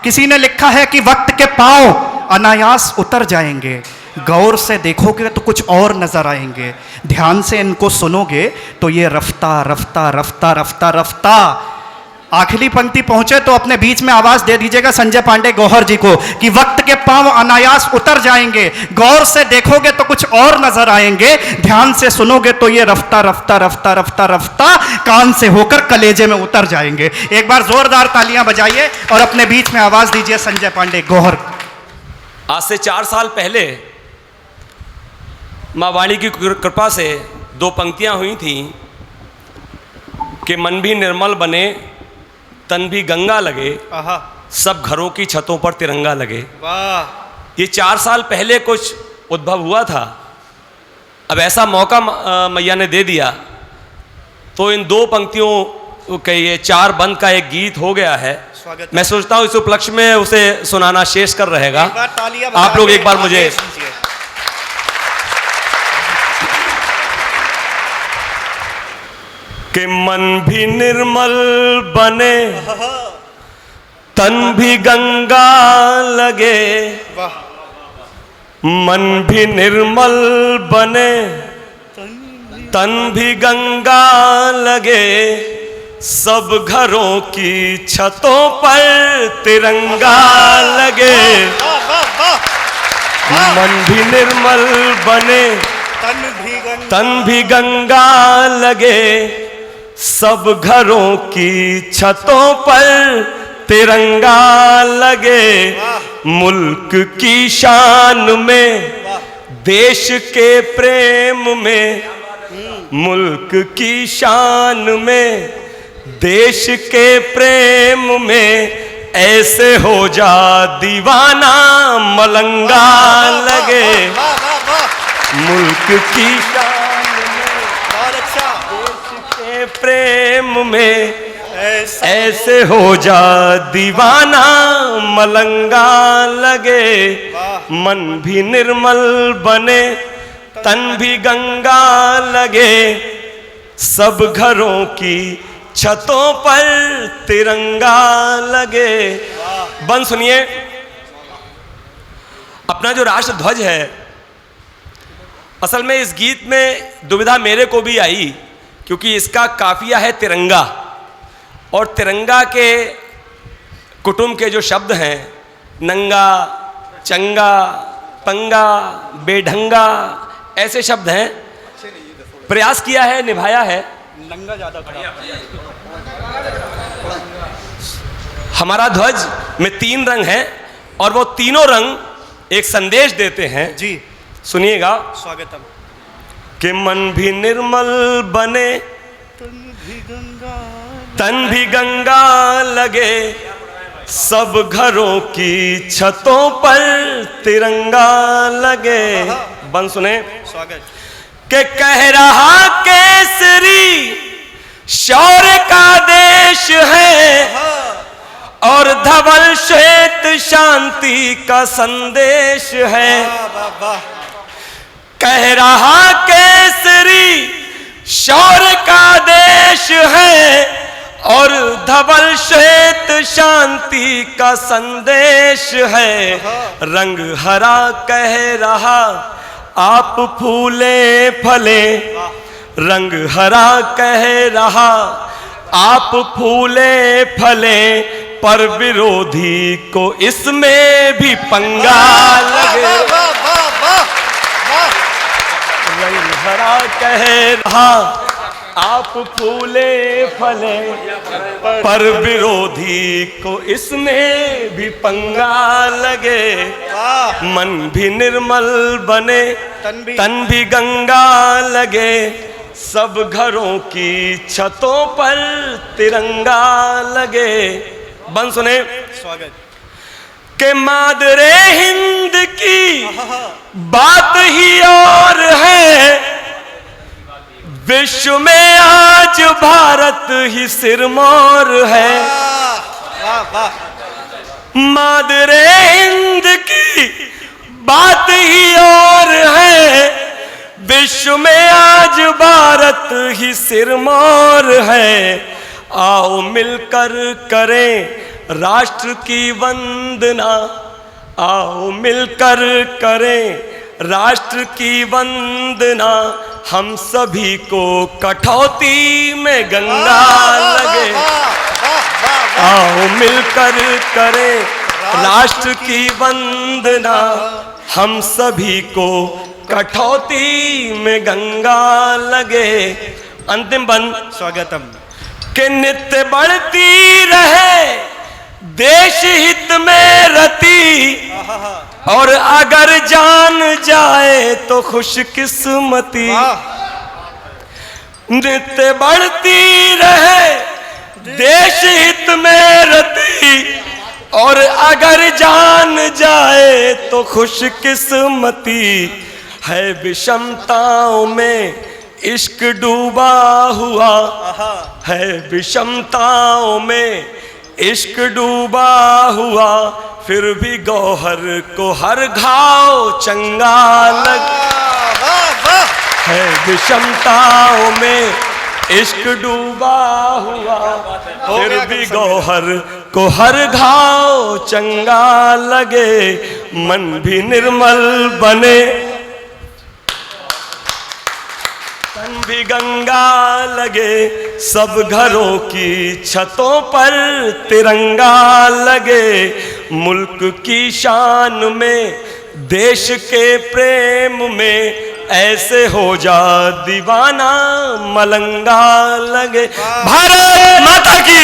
किसी ने लिखा है कि वक्त के पांव अनायास उतर जाएंगे, गौर से देखोगे तो कुछ और नजर आएंगे, ध्यान से इनको सुनोगे तो ये रफ्ता रफ्ता रफ्ता रफ्ता रफ्ता। आखिरी पंक्ति पहुंचे तो अपने बीच में आवाज दे दीजिएगा संजय पांडे गौहर जी को कि वक्त के पांव अनायास उतर जाएंगे, गौर से देखोगे तो कुछ और नजर आएंगे, ध्यान से सुनोगे तो ये रफ्ता रफ्ता रफ्ता रफ्ता रफ्ता कान से होकर कलेजे में उतर जाएंगे। एक बार जोरदार तालियां बजाइए और अपने बीच में आवाज दीजिए संजय पांडे गौहर। आज से 4 साल पहले माँ वाणी की कृपा से 2 पंक्तियां हुई थी कि मन भी निर्मल बने, तन भी गंगा लगे, सब घरों की छतों पर तिरंगा लगे। वाह! ये 4 साल पहले कुछ उद्भव हुआ था, अब ऐसा मौका मैया ने दे दिया तो इन 2 पंक्तियों के ये 4 बंद का एक गीत हो गया है। मैं सोचता हूँ इस उपलक्ष्य में उसे सुनाना शेष कर रहेगा। आप लोग एक बार मुझे कि मन भी निर्मल बने, तन भी गंगा लगे, मन भी निर्मल बने, तन भी गंगा लगे, सब घरों की छतों पर तिरंगा लगे। मन भी निर्मल बने, तन भी गंगा लगे, सब घरों की छतों पर तिरंगा लगे। मुल्क की शान में, देश के प्रेम में, मुल्क की शान में, देश के प्रेम में, ऐसे हो जा दीवाना मलंगा लगे। मुल्क की शान में, देश के प्रेम में, ऐसे हो जा दीवाना मलंगा लगे। मन भी निर्मल बने, तन भी गंगा लगे, सब घरों की छतों पर तिरंगा लगे। बंद सुनिए, अपना जो राष्ट्र ध्वज है, असल में इस गीत में दुविधा मेरे को भी आई क्योंकि इसका काफिया है तिरंगा, और तिरंगा के कुटुंब के जो शब्द हैं नंगा, चंगा, पंगा, बेढंगा, ऐसे शब्द हैं। प्रयास किया है, निभाया है। नंगा ज्यादा हमारा ध्वज में 3 रंग हैं और वो तीनों रंग एक संदेश देते हैं जी। सुनिएगा। स्वागतम। कि मन भी निर्मल बने, तन भी गंगा लगे, सब घरों की छतों पर तिरंगा लगे। बंद सुने। स्वागत। के कह रहा केसरी शौर्य का देश है, और धवल श्वेत शांति का संदेश है। कह रहा केसरी शौर्य का देश है, और धवल श्वेत शांति का संदेश है। रंग हरा कह रहा आप फूले फले, रंग हरा कह रहा आप फूले फले, पर विरोधी को इसमें भी पंगा लगे। रंग हरा कह रहा आप फूले फले, पर विरोधी को इसमें भी पंगा लगे। मन भी निर्मल बने, तन भी गंगा लगे, सब घरों की छतों पर तिरंगा लगे। बंद सुने। स्वागत। के मादरे हिंद की बात ही और है, विश्व में आज भारत ही सिरमौर है। मादरे हिंद की बात ही और है, विश्व में आज भारत ही सिरमौर है। आओ मिलकर करें राष्ट्र की वंदना, आओ मिलकर करें राष्ट्र की वंदना, हम सभी को कटौती में गंगा लगे। आओ मिलकर करें राष्ट्र की वंदना, हम सभी को कटौती में गंगा लगे। अंतिम बंद स्वागतम। कि नित्य बढ़ती रहे देश हित में रति, और अगर जान जाए तो खुशकिस्मती। नित्य बढ़ती रहे देश हित में रति, और अगर जान जाए तो खुशकिस्मती। है विषमताओं में इश्क डूबा हुआ, है विषमताओं में इश्क डूबा हुआ, फिर भी गौहर को हर घाव चंगा लग। है विषमताओं में इश्क डूबा हुआ, फिर भी गौहर को हर घाव चंगा लगे। मन भी निर्मल बने, तन भी गंगा लगे, सब घरों की छतों पर तिरंगा लगे। मुल्क की शान में, देश के प्रेम में, ऐसे हो जा दीवाना मलंगा लगे। भारत माता की।